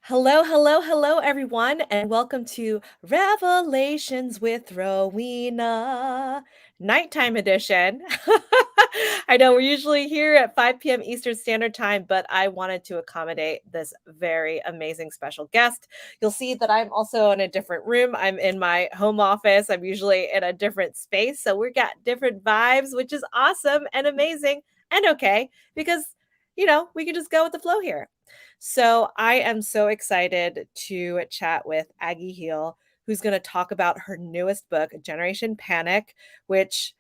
Hello, hello, hello, everyone, and welcome to Revelations with Rowena, nighttime edition. I know we're usually here at 5 p.m. Eastern Standard Time, but I wanted to accommodate this very amazing special guest. You'll see that I'm also in a different room. I'm in my home office. I'm usually in a different space. So we got different vibes, which is awesome and amazing and okay because, we can just go with the flow here. So I am so excited to chat with Agi Heale, who's going to talk about her newest book, Generation Panic, which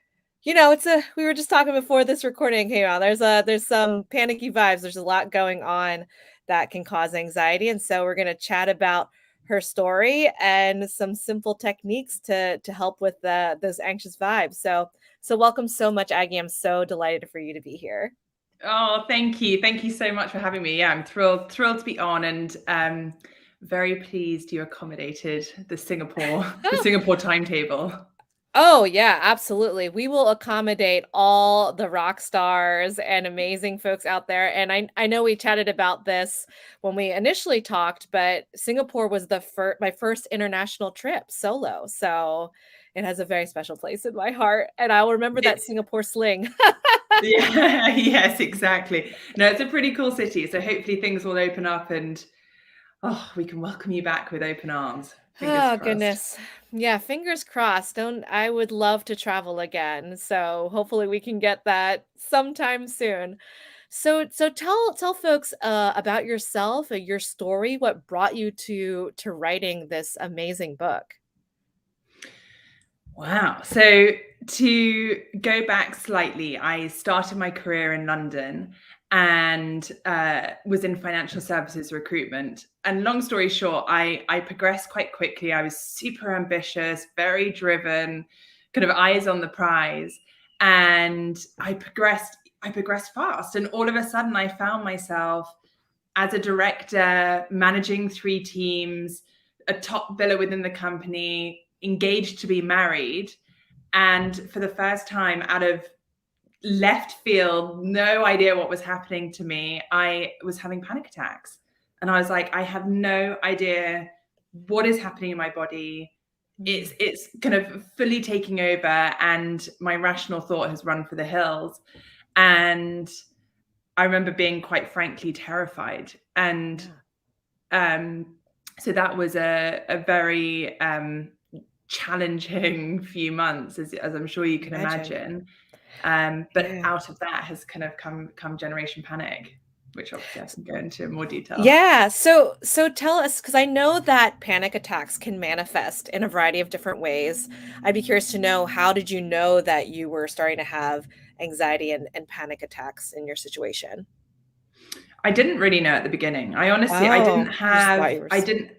we were just talking before this recording came out. There's some panicky vibes. There's a lot going on that can cause anxiety, and so we're going to chat about her story and some simple techniques to help with those anxious vibes. So welcome so much, Aggie. I'm so delighted for you to be here. Oh, thank you. Thank you so much for having me. Yeah, I'm thrilled to be on, and very pleased you accommodated the Singapore timetable. Oh, yeah, absolutely. We will accommodate all the rock stars and amazing folks out there. And I know we chatted about this when we initially talked, but Singapore was my first international trip solo. So it has a very special place in my heart. And I'll remember that Singapore sling. Yeah, yes, exactly. No, it's a pretty cool city. So hopefully things will open up and we can welcome you back with open arms. Fingers Oh crossed. goodness. Yeah, fingers crossed. Don't I would love to travel again. So hopefully we can get that sometime soon. So tell folks about yourself, your story, what brought you to writing this amazing book. Wow. So to go back slightly, I started my career in London and was in financial services recruitment. And long story short, I progressed quite quickly. I was super ambitious, very driven, kind of eyes on the prize. And I progressed fast. And all of a sudden I found myself as a director, managing 3 teams, a top biller within the company, engaged to be married. And for the first time, out of left field, no idea what was happening to me, I was having panic attacks. And I was like, I have no idea what is happening in my body. It's kind of fully taking over, and my rational thought has run for the hills. And I remember being quite frankly terrified. And so that was a very challenging few months, as I'm sure you can imagine. But Yeah. out of that has kind of come Generation Panic, which obviously I can go into more detail. Yeah, so tell us, because I know that panic attacks can manifest in a variety of different ways. I'd be curious to know, how did you know that you were starting to have anxiety and panic attacks in your situation? I didn't really know at the beginning. I honestly, Oh, you just thought you were I didn't,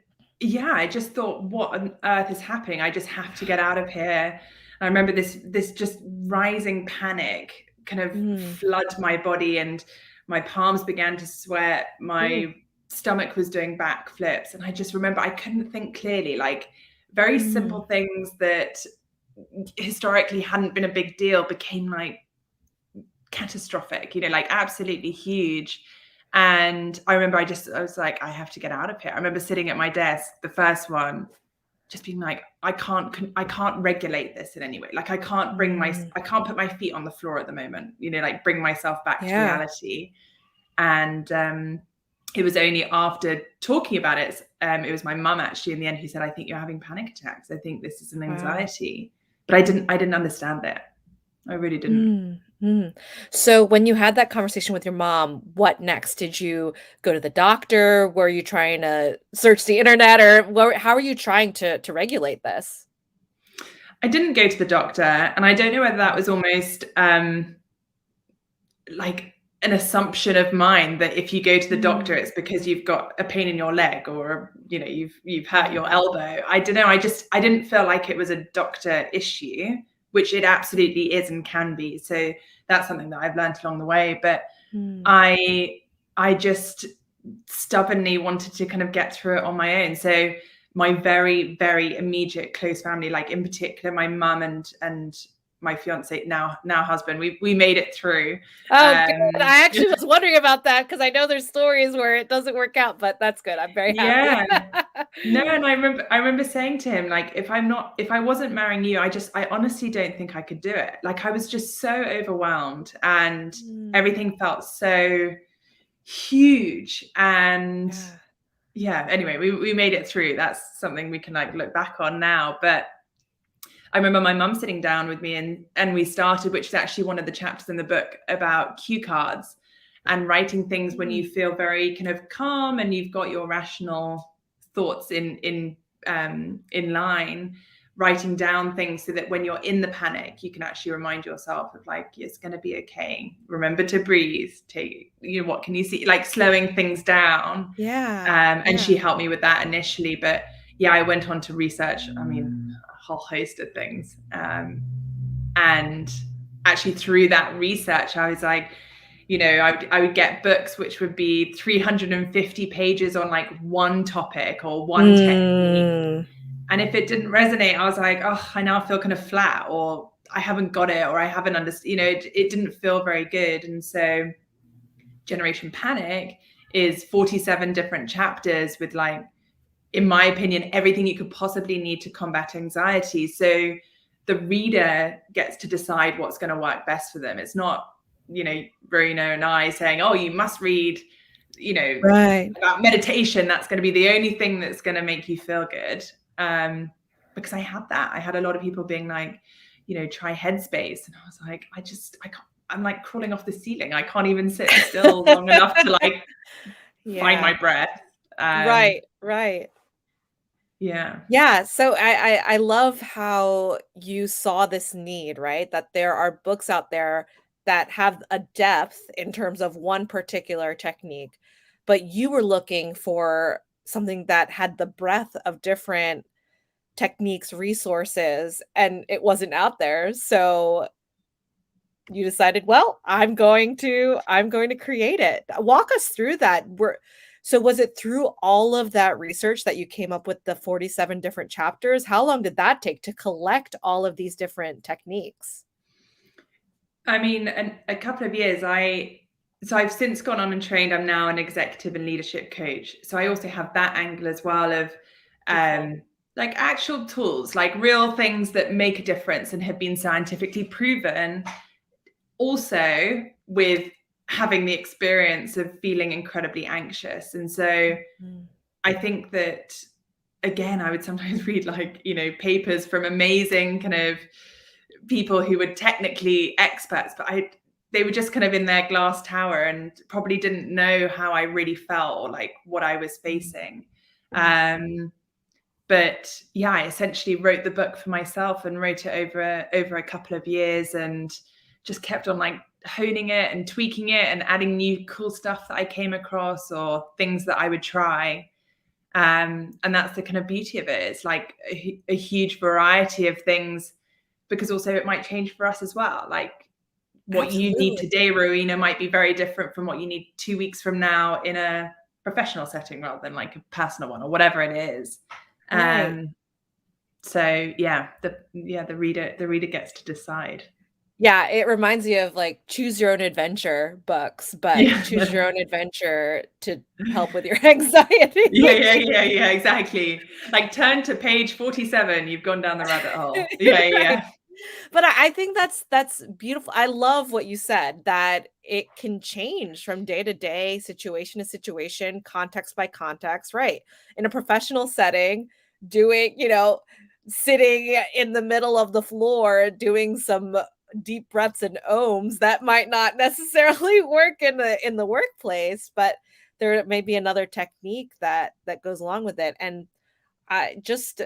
yeah, I just thought, what on earth is happening? I just have to get out of here. I remember this just rising panic kind of Mm. flood my body, and my palms began to sweat. Ooh. My stomach was doing backflips. And I just remember I couldn't think clearly, like very Mm. simple things that historically hadn't been a big deal became like catastrophic, like absolutely huge. And I remember I was like, I have to get out of here. I remember sitting at my desk, the first one, just being like, I can't regulate this in any way. Like I can't put my feet on the floor at the moment, like bring myself back to Yeah. reality. And it was only after talking about it, it was my mum actually in the end who said, I think you're having panic attacks. I think this is an Wow. anxiety. But I didn't understand it. I really didn't. Mm, mm. So when you had that conversation with your mom, what next? Did you go to the doctor? Were you trying to search the internet, or how are you trying to regulate this? I didn't go to the doctor, and I don't know whether that was almost like an assumption of mine that if you go to the doctor, Mm. it's because you've got a pain in your leg, or you've hurt your elbow. I don't know. I didn't feel like it was a doctor issue, which it absolutely is and can be. So that's something that I've learned along the way. But Mm. I just stubbornly wanted to kind of get through it on my own. So my very, very immediate close family, like in particular my mum and my fiance, now husband. We made it through. Oh, good. I actually was wondering about that because I know there's stories where it doesn't work out, but that's good. I'm very happy. No, and I remember saying to him, like, if I wasn't marrying you, I honestly don't think I could do it. Like, I was just so overwhelmed, and everything felt so huge. And yeah, anyway, we made it through. That's something we can like look back on now. But I remember my mum sitting down with me, and we started, which is actually one of the chapters in the book, about cue cards and writing things when you feel very kind of calm and you've got your rational thoughts in line, writing down things so that when you're in the panic, you can actually remind yourself of like, it's going to be okay. Remember to breathe. Take, what can you see? Like slowing things down. And she helped me with that initially, but yeah, I went on to research, I mean, a whole host of things. And actually through that research, I was like, I would get books which would be 350 pages on like one topic or one technique. And if it didn't resonate, I was like, oh, I now feel kind of flat, or I haven't got it, or I haven't understood, it didn't feel very good. And so Generation Panic is 47 different chapters with, like, in my opinion, everything you could possibly need to combat anxiety. So the reader gets to decide what's going to work best for them. It's not, Rowena and I saying, oh, you must read, about meditation. That's going to be the only thing that's going to make you feel good. Because I had that. I had a lot of people being like, try Headspace. And I was like, I can't, I'm like crawling off the ceiling. I can't even sit still long enough to like find my breath. Right. Yeah. So I love how you saw this need, right? That there are books out there that have a depth in terms of one particular technique, but you were looking for something that had the breadth of different techniques, resources, and it wasn't out there. So you decided, well, I'm going to create it. Walk us through that. So was it through all of that research that you came up with the 47 different chapters? How long did that take to collect all of these different techniques? I mean, a couple of years. So I've since gone on and trained. I'm now an executive and leadership coach. So I also have that angle as well of like actual tools, like real things that make a difference and have been scientifically proven. Also with having the experience of feeling incredibly anxious. And so I think that, again, I would sometimes read like, papers from amazing kind of people who were technically experts, but they were just kind of in their glass tower and probably didn't know how I really felt or like what I was facing. But yeah, I essentially wrote the book for myself and wrote it over a couple of years, and just kept on like honing it and tweaking it and adding new cool stuff that I came across or things that I would try. And that's the kind of beauty of it. It's like a huge variety of things, because also it might change for us as well. Like what you need today, Rowena, might be very different from what you need 2 weeks from now in a professional setting rather than like a personal one or whatever it is. So yeah, the reader gets to decide. Yeah, it reminds me of like choose your own adventure books, but choose your own adventure to help with your anxiety. Yeah, exactly. Like turn to page 47, you've gone down the rabbit hole. Yeah. But I think that's beautiful. I love what you said, that it can change from day to day, situation to situation, context by context, right? In a professional setting, doing, sitting in the middle of the floor doing some deep breaths and ohms, that might not necessarily work in the workplace, but there may be another technique that goes along with it. And I just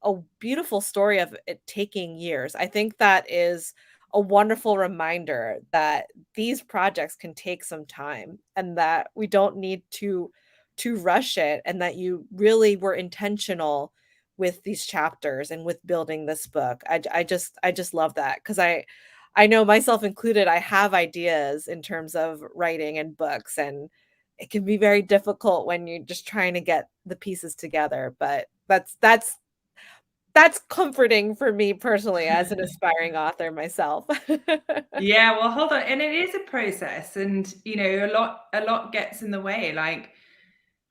a beautiful story of it taking years. I think that is a wonderful reminder that these projects can take some time and that we don't need to rush it, and that you really were intentional with these chapters and with building this book. I just love that, because I know, myself included, I have ideas in terms of writing and books, and it can be very difficult when you're just trying to get the pieces together, but that's that's comforting for me personally as an aspiring author myself. Yeah, well, hold on. And it is a process, and a lot gets in the way. Like,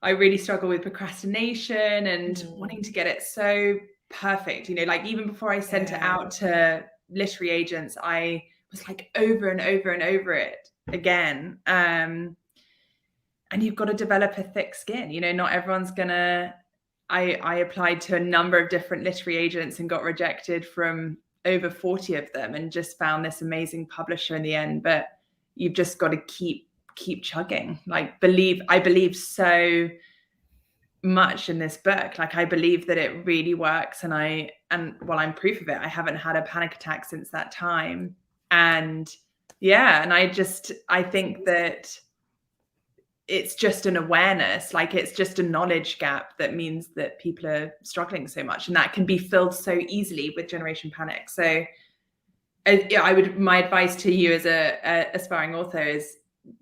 I really struggle with procrastination and Mm, wanting to get it so perfect. Like, even before I sent it yeah. out to literary agents, I was like over and over and over it again. And you've got to develop a thick skin. Not everyone's gonna. I applied to a number of different literary agents and got rejected from over 40 of them, and just found this amazing publisher in the end. But you've just got to keep chugging. Like, I believe so much in this book. Like, I believe that it really works, and well, I'm proof of it. I haven't had a panic attack since that time. And yeah, and I think that it's just an awareness, like it's just a knowledge gap that means that people are struggling so much, and that can be filled so easily with generation panic. So my advice to you as a aspiring author is,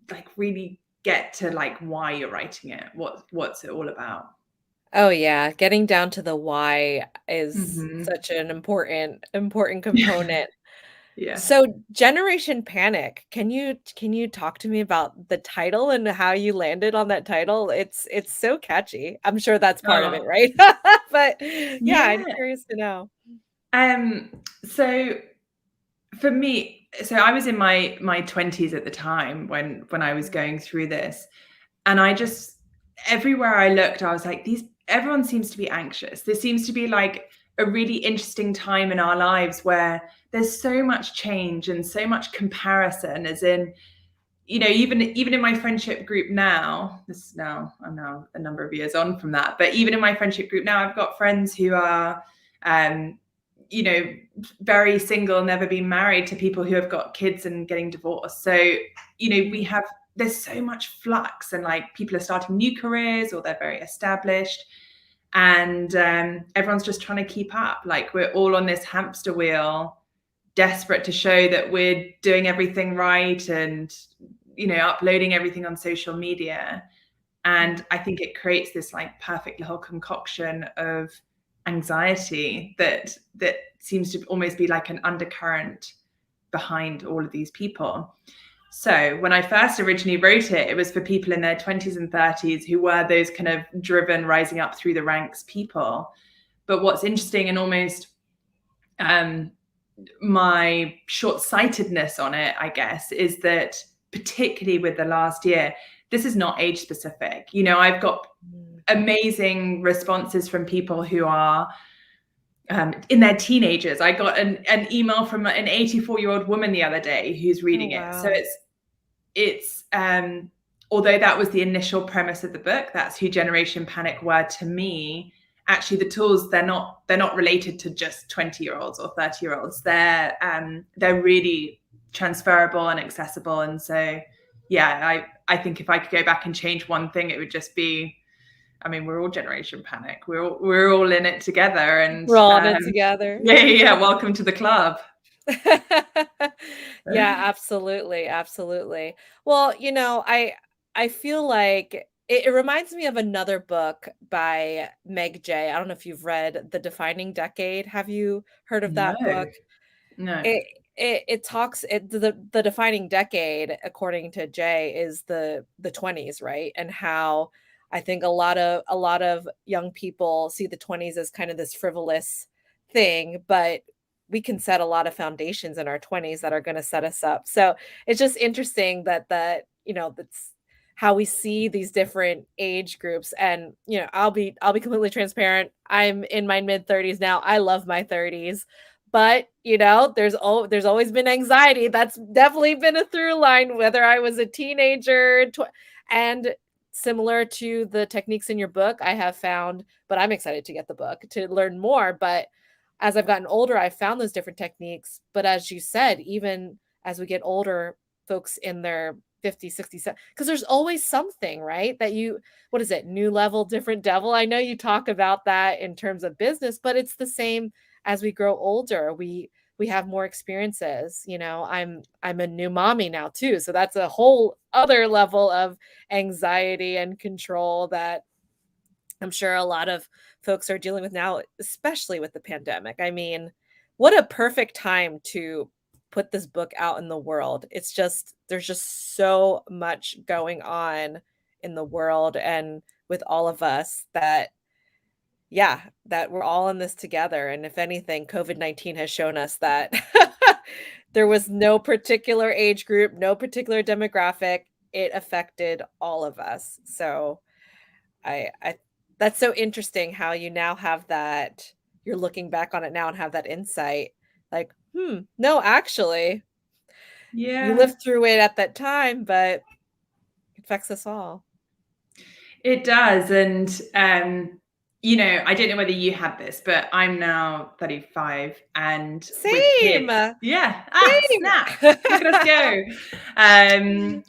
like, really get to like why you're writing it, what's it all about. Oh yeah, getting down to the why is Mm-hmm. such an important component. Yeah. So, Generation Panic, can you talk to me about the title and how you landed on that title? It's so catchy. I'm sure that's part of it, Oh, right? But yeah, I'm yeah. curious to know. So for me, so I was in my 20s at the time when I was Mm, going through this. And I just, everywhere I looked, I was like, everyone seems to be anxious. There seems to be like a really interesting time in our lives where there's so much change and so much comparison, as in, even in my friendship group now, I'm now a number of years on from that, but even in my friendship group now, I've got friends who are, um, you know, very single, never been married, to people who have got kids and getting divorced. So, mm, there's so much flux, and like people are starting new careers or they're very established. And everyone's just trying to keep up. Like, we're all on this hamster wheel, desperate to show that we're doing everything right, and uploading everything on social media. mm. And I think it creates this like perfect little concoction of anxiety that seems to almost be like an undercurrent behind all of these people. So when I first originally wrote it, it was for people in their 20s and 30s who were those kind of driven, rising up through the ranks people. But what's interesting, and almost um, my short-sightedness on it, I guess, is that particularly with the last year, this is not age specific. I've got Mm. amazing responses from people who are in their teenagers. I got an email from an 84-year-old woman the other day who's Oh, reading it. So wow. it's although that was the initial premise of the book, that's who Generation Panic were to me. Actually, the tools, they're not related to just 20-year-olds or 30-year-olds. They're really transferable and accessible. And so yeah, I think if I could go back and change one thing, it would just be, I mean, we're all Generation Panic. We're all in it together. And We're all in it together. yeah, yeah, welcome to the club. Yeah, absolutely, absolutely. Well, I feel like it reminds me of another book by Meg Jay. I don't know if you've read The Defining Decade. Have you heard of No, that book? no. It talks the defining decade, according to Jay, is the 20s, right? And how I think a lot of young people see the 20s as kind of this frivolous thing, but we can set a lot of foundations in our 20s that are going to set us up. So it's just interesting that's how we see these different age groups. And I'll be completely transparent. I'm in my mid 30s now. I love my 30s, but, there's always been anxiety. That's definitely been a through line, whether I was a teenager, and similar to the techniques in your book, I have found, but I'm excited to get the book to learn more. But as I've gotten older, I've found those different techniques. But as you said, even as we get older, folks in their 50s, 60s, because there's always something, right? What is it? New level, different devil. I know you talk about that in terms of business, but it's the same as we grow older. We have more experiences. I'm a new mommy now too, so that's a whole other level of anxiety and control that I'm sure a lot of folks are dealing with now, especially with the pandemic. I mean, what a perfect time to put this book out in the world. It's just there's just so much going on in the world and with all of us that yeah, that we're all in this together, and if anything, COVID-19 has shown us that there was no particular age group, no particular demographic. It affected all of us. So, I that's so interesting how you now have that you're looking back on it now and have that insight, like, "Hmm, no, actually, we Yeah. lived through it at that time, but it affects us all." It does. And, I don't know whether you had this, but I'm now 35 and with Same, kids. Yeah. same. Snap. Look at us go. Um,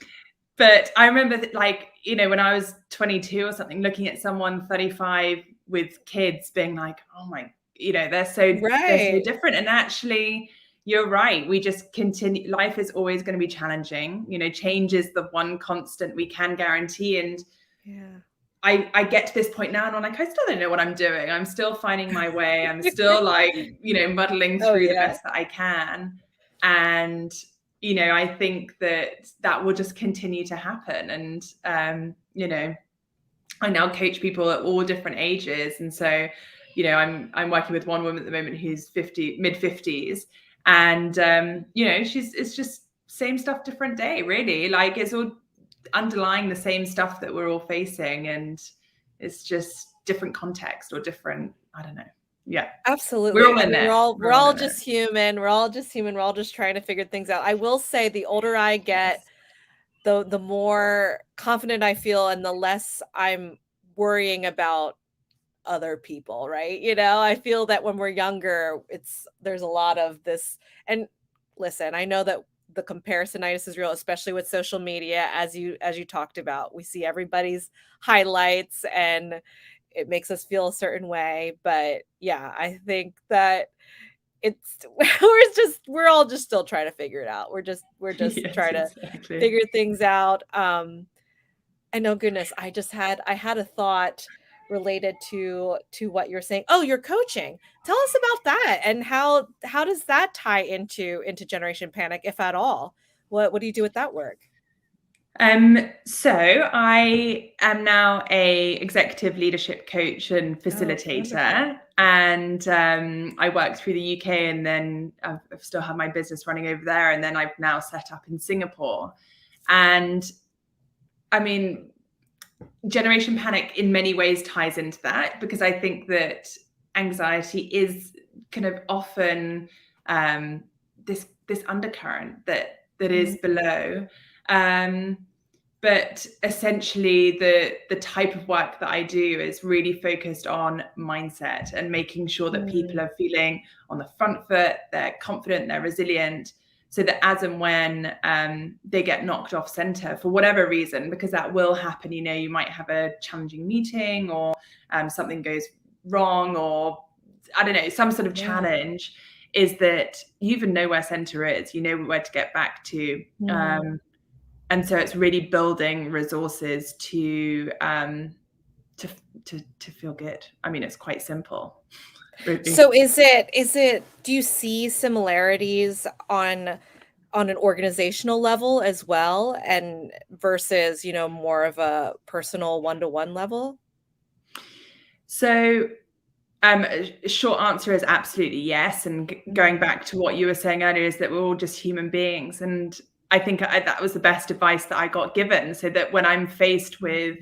but I remember when I was 22 or something, looking at someone 35 with kids being like, oh my, they're so Right. different. And actually, you're right. We just continue. Life is always going to be challenging. Change is the one constant we can guarantee. And Yeah. I get to this point now and I'm like, I still don't know what I'm doing. I'm still finding my way. I'm still muddling Oh, through the yeah. best that I can. And, I think that will just continue to happen. And, I now coach people at all different ages. And so, I'm working with one woman at the moment who's mid 50s. And, it's just same stuff, different day, really. Like it's all underlying the same stuff that we're all facing, and it's just different context or different, I don't know. Yeah. We're Absolutely. all I in mean, it. we're We're all all in it. just human. We're all just human. We're all just trying to figure things out. I will say the older I get, Yes. the more confident I feel and the less I'm worrying about other people, right? I feel that when we're younger, there's a lot of this and listen, I know that the comparisonitis is real, especially with social media as you talked about. We see everybody's highlights and it makes us feel a certain way, but yeah, I think that it's we're all just still trying to figure it out. We're just Yes, trying to exactly. figure things out. And oh goodness, I had a thought related to what you're saying. Oh, you're coaching. Tell us about that and how does that tie into Generation Panic, if at all? What do you do with that work? So I am now a executive leadership coach and Oh, wonderful. facilitator, and I work through the UK, and then I've still have my business running over there, and then I've now set up in Singapore. And I mean, Generation Panic in many ways ties into that, because I think that anxiety is kind of often this undercurrent that Mm, is below. Um, but essentially, the type of work that I do is really focused on mindset and making sure that people mm, are feeling on the front foot, they're confident, they're resilient, so that as and when they get knocked off center for whatever reason, because that will happen. You might have a challenging meeting, or something goes wrong, or I don't know, some sort of yeah. challenge, is that you even know where center is, you know where to get back to. Mm. And so it's really building resources to to feel good. I mean, it's quite simple, really. So is it do you see similarities on an organizational level as well and versus, more of a personal one-to-one level? So a short answer is absolutely yes. And going Mm, back to what you were saying earlier, is that we're all just human beings. And I think that was the best advice that I got given. So that when I'm faced with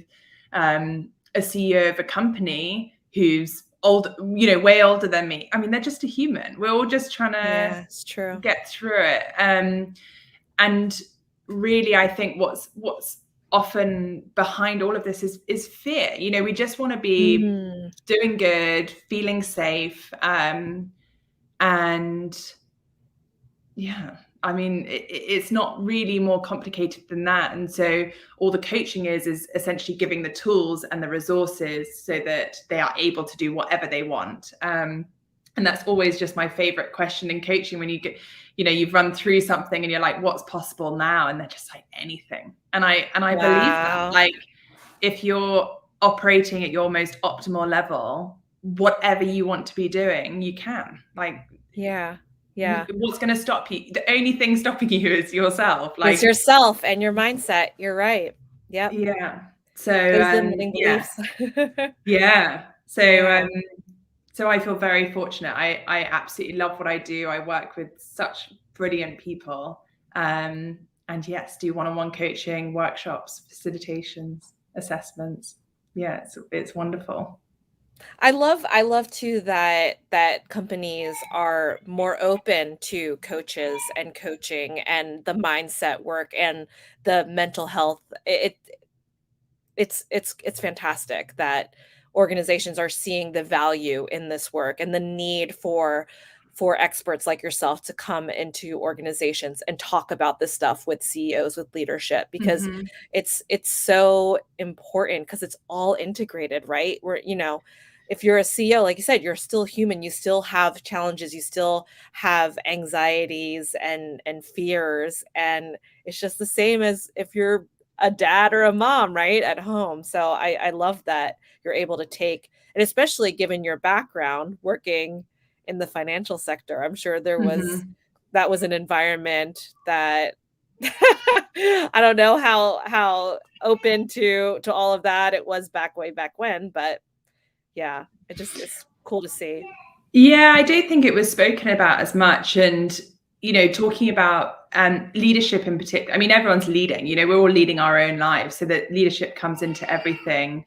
a CEO of a company who's old, way older than me, I mean, they're just a human. We're all just trying to yeah, it's true. get through it. And really, I think what's often behind all of this is fear. We just want to be Mhm. doing good, feeling safe, and yeah, I mean, it's not really more complicated than that. And so all the coaching is essentially giving the tools and the resources so that they are able to do whatever they want. And that's always just my favorite question in coaching, when you get, you've run through something and you're like, what's possible now? And they're just like, anything. And I believe that. Wow. Like, if you're operating at your most optimal level, whatever you want to be doing, you can. Like, Yeah. Yeah. what's going to stop you? The only thing stopping you is yourself. It's Like, yourself and your mindset. You're right. Yep. yeah. So, Those limiting yeah, beliefs. yeah. Yeah. So I feel very fortunate. I absolutely love what I do. I work with such brilliant people. And yes, do one-on-one coaching, workshops, facilitations, assessments. Yeah, it's wonderful. I love too that companies are more open to coaches and coaching and the mindset work and the mental health. It's fantastic that organizations are seeing the value in this work and the need for experts like yourself to come into organizations and talk about this stuff with CEOs, with leadership, because Mm-hmm. it's so important because it's all integrated, right? Where, if you're a CEO, like you said, you're still human, you still have challenges, you still have anxieties and fears, and it's just the same as if you're a dad or a mom, right, at home. So I love that you're able to take, and especially given your background working in the financial sector, I'm sure Mm-hmm. that was an environment that I don't know how open to all of that it was way back when, but yeah, it's cool to see. Yeah, I don't think it was spoken about as much. And, talking about leadership in particular, I mean, everyone's leading, we're all leading our own lives. So that leadership comes into everything.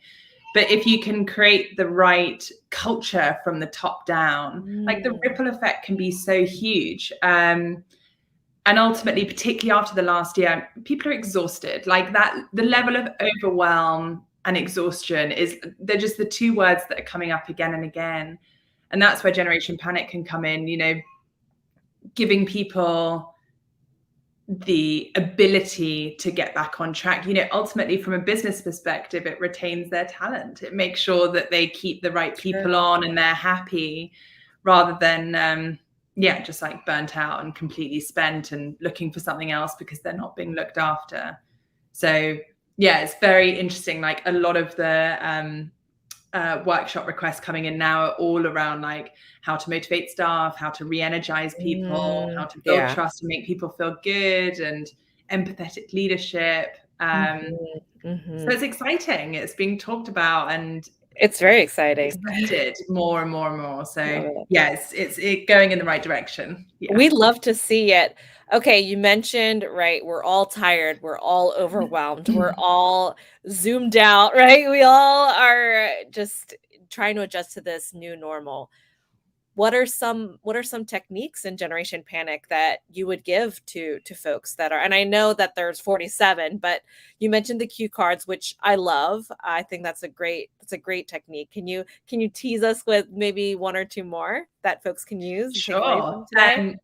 But if you can create the right culture from the top down, like the Mm, ripple effect can be so huge. And ultimately, particularly after the last year, people are exhausted. Like that, the level of overwhelm and exhaustion they're just the two words that are coming up again and again. And that's where generation panic can come in, giving people the ability to get back on track. Ultimately, from a business perspective, it retains their talent. It makes sure that they keep the right people true. on and they're happy, rather than just like burnt out and completely spent and looking for something else because they're not being looked after. So yeah, it's very interesting. Like a lot of the workshop requests coming in now are all around like how to motivate staff, how to re-energize people, how to build Yeah. trust and make people feel good, and empathetic leadership. Mhm, So mhm. it's exciting. It's being talked about and It's very exciting. accepted more and more and more. So Love it. yeah, it's going in the right direction. Yeah. We love to see it. Okay, you mentioned, right, we're all tired, we're all overwhelmed, we're all zoomed out, right? We all are just trying to adjust to this new normal. What are some techniques in Generation Panic that you would give to folks that are, and I know that there's 47, but you mentioned the cue cards, which I love. I think that's a great technique. Can you tease us with maybe one or two more that folks can use and take away Sure. from today?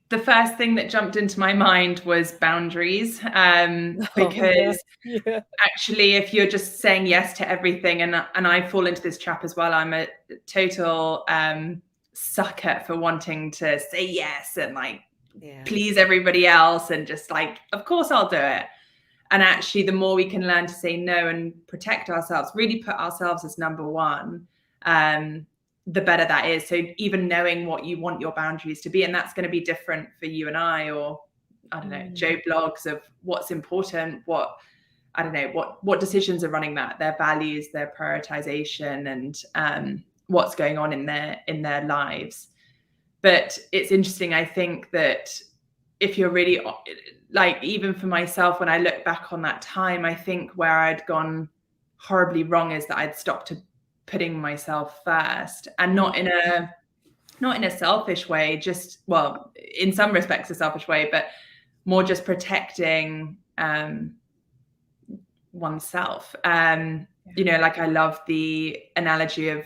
The first thing that jumped into my mind was boundaries, Oh, yeah. because Yeah. actually, if you're just saying yes to everything, and I fall into this trap as well, I'm a total sucker for wanting to say yes and like Yeah. please everybody else, and just like, of course I'll do it. And actually, the more we can learn to say no and protect ourselves, really put ourselves as number one, um, the better that is. So even knowing what you want your boundaries to be, and that's going to be different for you and or I don't know, Mm, Joe blogs of what's important, what I don't know, what decisions are running that, their values, their prioritization, and what's going on in their lives. But it's interesting. I think that if you're really like, even for myself, when I look back on that time, I think where I'd gone horribly wrong is that I'd stopped putting myself first, and mm, not in a selfish way, just, well, in some respects a selfish way, but more just protecting oneself. Like I love the analogy of,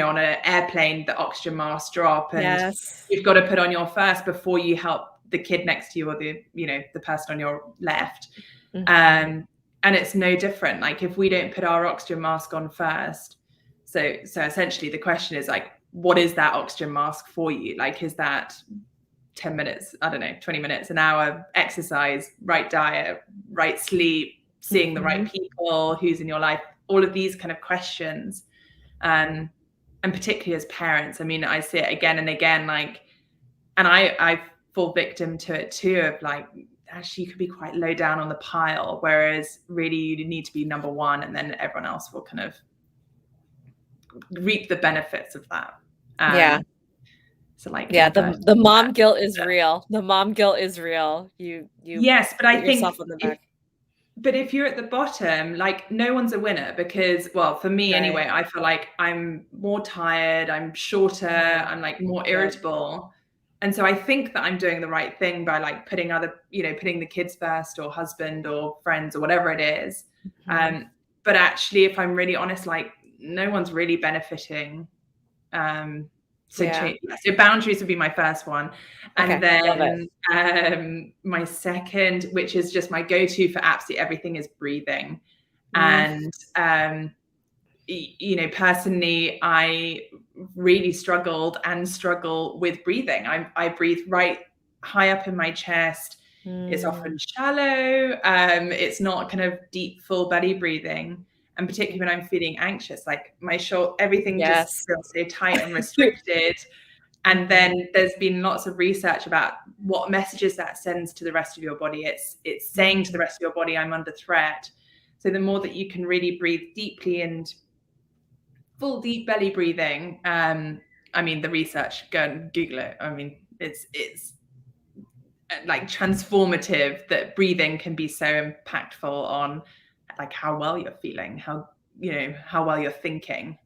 on an airplane, the oxygen masks drop, and yes. you've got to put on your first before you help the kid next to you, or the person on your left. Mhm. And it's no different. Like if we don't put our oxygen mask on first, so essentially the question is like, what is that oxygen mask for you? Like, is that 10 minutes, I don't know, 20 minutes, an hour, exercise, right diet, right sleep, seeing the right Mhm. people, who's in your life, all of these kind of questions. And particularly as parents, I mean, I see it again and again, like, and I fall victim to it too, of like, actually you could be quite low down on the pile, whereas really you need to be number one, and then everyone else will kind of reap the benefits of that. Yeah. So like Yeah, inverting the mom that. guilt is real. The mom guilt is real. You Yes, but I put yourself think on the if back. but if you're at the bottom, like no one's a winner, because, well, for me Right. anyway, I feel like I'm more tired, I'm shorter, Mhm. I'm like more Yep. irritable. And so I think that I'm doing the right thing by like putting other, putting the kids first, or husband or friends or whatever it is. Mhm. But actually, if I'm really honest, like no one's really benefiting. So Yeah. change, so boundaries would be my first one. And Okay. Love it. then my second, which is just my go-to for absolutely everything, is breathing. Mm. And personally, I really struggled and struggle with breathing. I breathe right high up in my chest. It's Mm. often shallow. It's not kind of deep, full belly breathing. And particularly when I'm feeling anxious, like my shoulder, everything just Yes. feels so tight and restricted. And Mhm. then there's been lots of research about what messages that sends to the rest of your body. It's saying to the Mm. rest of your body, I'm under threat. So the more that you can really breathe deeply and full deep belly breathing, I mean, the research, go and Google it. I mean, it's like transformative, that breathing can be so impactful on like how well you're feeling, how well you're thinking.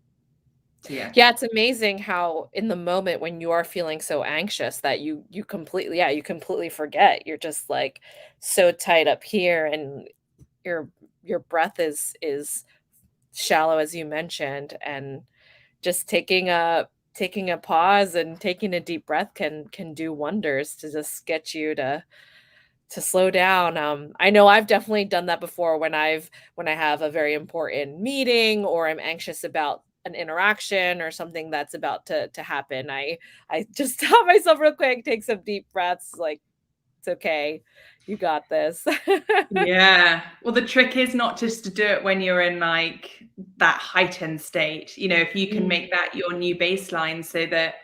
So yeah. Yeah, it's amazing how in the moment when you are feeling so anxious that you completely, yeah, you completely forget. You're just like so tight up here, and your your breath is shallow, as you mentioned, and just taking a pause and taking a deep breath can do wonders to just get you to slow down. I know I've definitely done that before when I have a very important meeting, or I'm anxious about an interaction or something that's about to happen. I just stop myself real quick, take some deep breaths, like, it's okay. You got this. Yeah. Well, the trick is not just to do it when you're in like that heightened state. If you can Mm. make that your new baseline, so that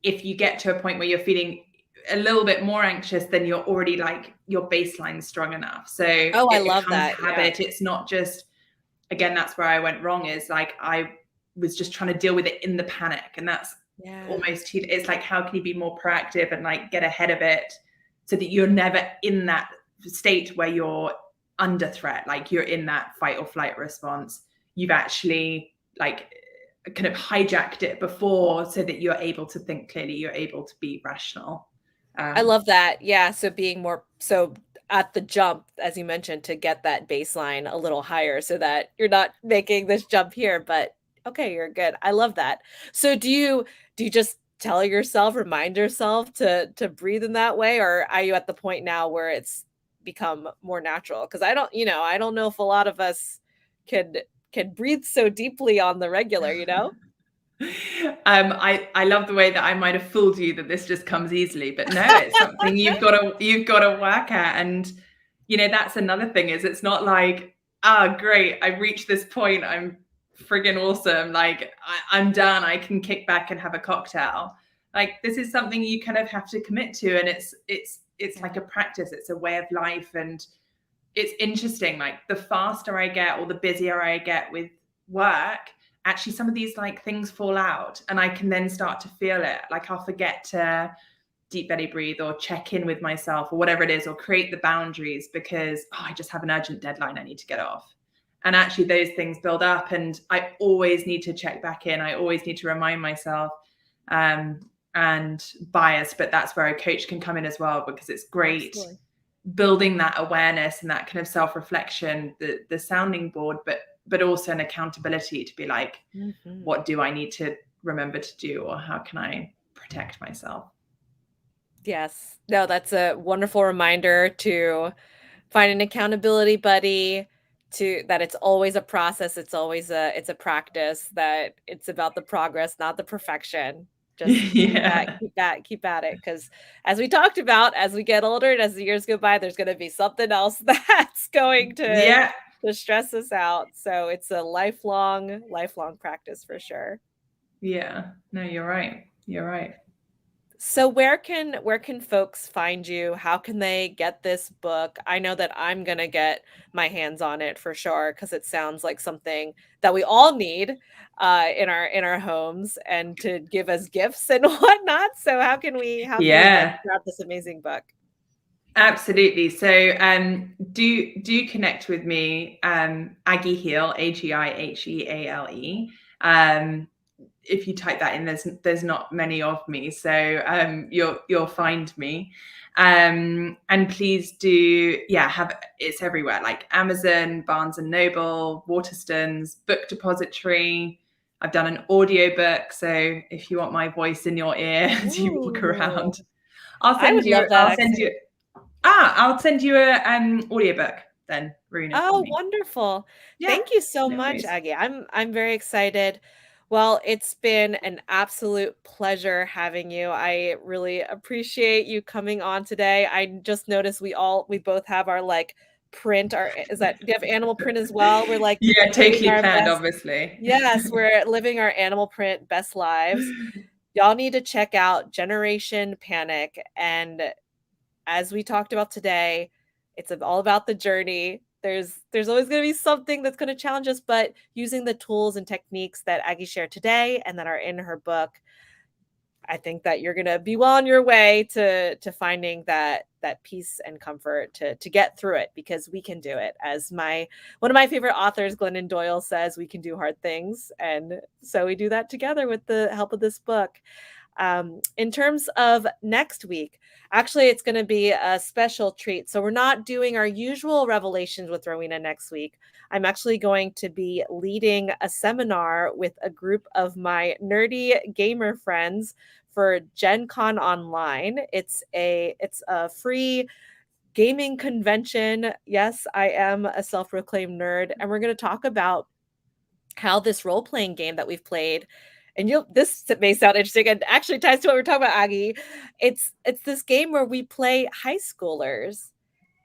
if you get to a point where you're feeling a little bit more anxious, then you're already like your baseline strong enough. So Oh, I it love becomes that. Yeah. habit. It's not just, again, that's where I went wrong, is like I was just trying to deal with it in the panic. And that's Yeah. almost, it's like, how can you be more proactive and like get ahead of it, so that you're never in that state where you're under threat, like you're in that fight or flight response. You've actually like kind of hijacked it before, so that you're able to think clearly, you're able to be rational. I um love that. Yeah, so being more so at the jump, as you mentioned, to get that baseline a little higher so that you're not making this jump here, but okay, you're good. I love that. So do you just tell yourself, remind yourself to breathe in that way, or are you at the point now where it's become more natural? Because I don't know if a lot of us can can breathe so deeply on the regular, you know? I love the way that I might have fooled you that this just comes easily, but no, it's something you've got to work at. And that's another thing, is it's not like, great, I've reached this point, I'm friggin' awesome, like I'm done, I can kick back and have a cocktail. Like, this is something you kind of have to commit to, and it's like Yeah. a practice, it's a way of life. And it's interesting, like the faster I get or the busier I get with work, actually some of these like things fall out, and I can then start to feel it. Like I'll forget to deep belly breathe, or check in with myself, or whatever it is, or create the boundaries, because I just have an urgent deadline I need to get off. And actually those things build up, and I always need to check back in, I always need to remind myself. And bias, but that's where a coach can come in as well, because it's great Absolutely. building that awareness and that kind of self-reflection, the sounding board, but also an accountability to be like, Mhm. what do I need to remember to do, or how can I protect myself? Yes. No, that's a wonderful reminder to find an accountability buddy, to that it's always a process, it's a practice, that it's about the progress, not the perfection. Just Yeah. keep at it, because as we talked about, as we get older and as the years go by, there's gonna be something else that's going to Yeah. to stress us out. So it's a lifelong, lifelong practice for sure. Yeah. No, you're right. You're right. So where can folks find you? How can they get this book? I know that I'm gonna get my hands on it for sure because it sounds like something that we all need in our homes and to give as gifts and whatnot. So how can we get Yeah. grab this amazing book? Absolutely. So do connect with me, Agi Heale, Agieheale. Um, if you type that in, there's not many of me, so you'll find me. And please do, yeah, have it's everywhere, like Amazon, Barnes and Noble, Waterstones, Book Depository. I've done an audiobook, so if you want my voice in your ear as you walk Ooh, around, I'll I send would you love that I'll send you actually. I'll send you a audiobook then, Rowena, from Oh, me. wonderful. Yeah, Thank you so no much, worries. Aggie. I'm very excited. Well, it's been an absolute pleasure having you. I really appreciate you coming on today. I just noticed we both have our like print our is that do you have animal print as well? We're like Yeah, living totally our planned, best. obviously. Yes, we're living our animal print best lives. Y'all need to check out Generation Panic and as we talked about today, it's all about the journey. There's always going to be something that's going to challenge us, but using the tools and techniques that Aggie shared today and that are in her book, I think that you're going to be well on your way to finding that peace and comfort to get through it because we can do it. As my one of my favorite authors, Glennon Doyle, says, we can do hard things, and so we do that together with the help of this book. In terms of next week, actually, it's going to be a special treat. So, we're not doing our usual revelations with Rowena next week. I'm actually going to be leading a seminar with a group of my nerdy gamer friends for Gen Con Online. It's a free gaming convention. Yes, I am a self-proclaimed nerd, and we're going to talk about how this role playing game that we've played and you'll this may sound interesting and actually ties to what we're talking about, Aggie. It's this game where we play high schoolers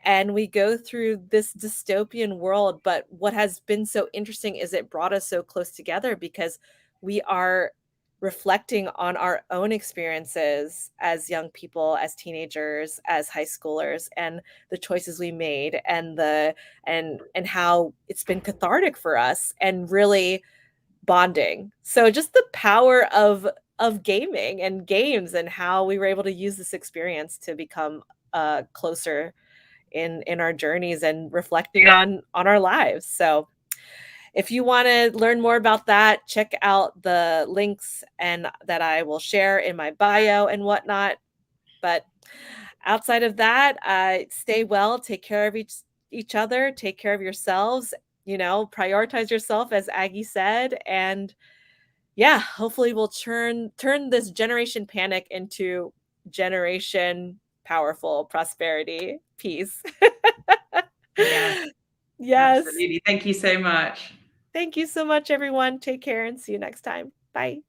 and we go through this dystopian world. But what has been so interesting is it brought us so close together because we are reflecting on our own experiences as young people, as teenagers, as high schoolers, and the choices we made and the and how it's been cathartic for us and really bonding. So just the power of gaming and games and how we were able to use this experience to become closer in our journeys and reflecting on our lives. So if you want to learn more about that, check out the links and that I will share in my bio and whatnot. But outside of that, stay well, take care of each other, take care of yourselves, prioritize yourself as Aggie said, and yeah, hopefully we'll turn this generation panic into generation powerful prosperity, peace. Yeah, Yes. absolutely. Thank you so much. Thank you so much, everyone. Take care and see you next time. Bye.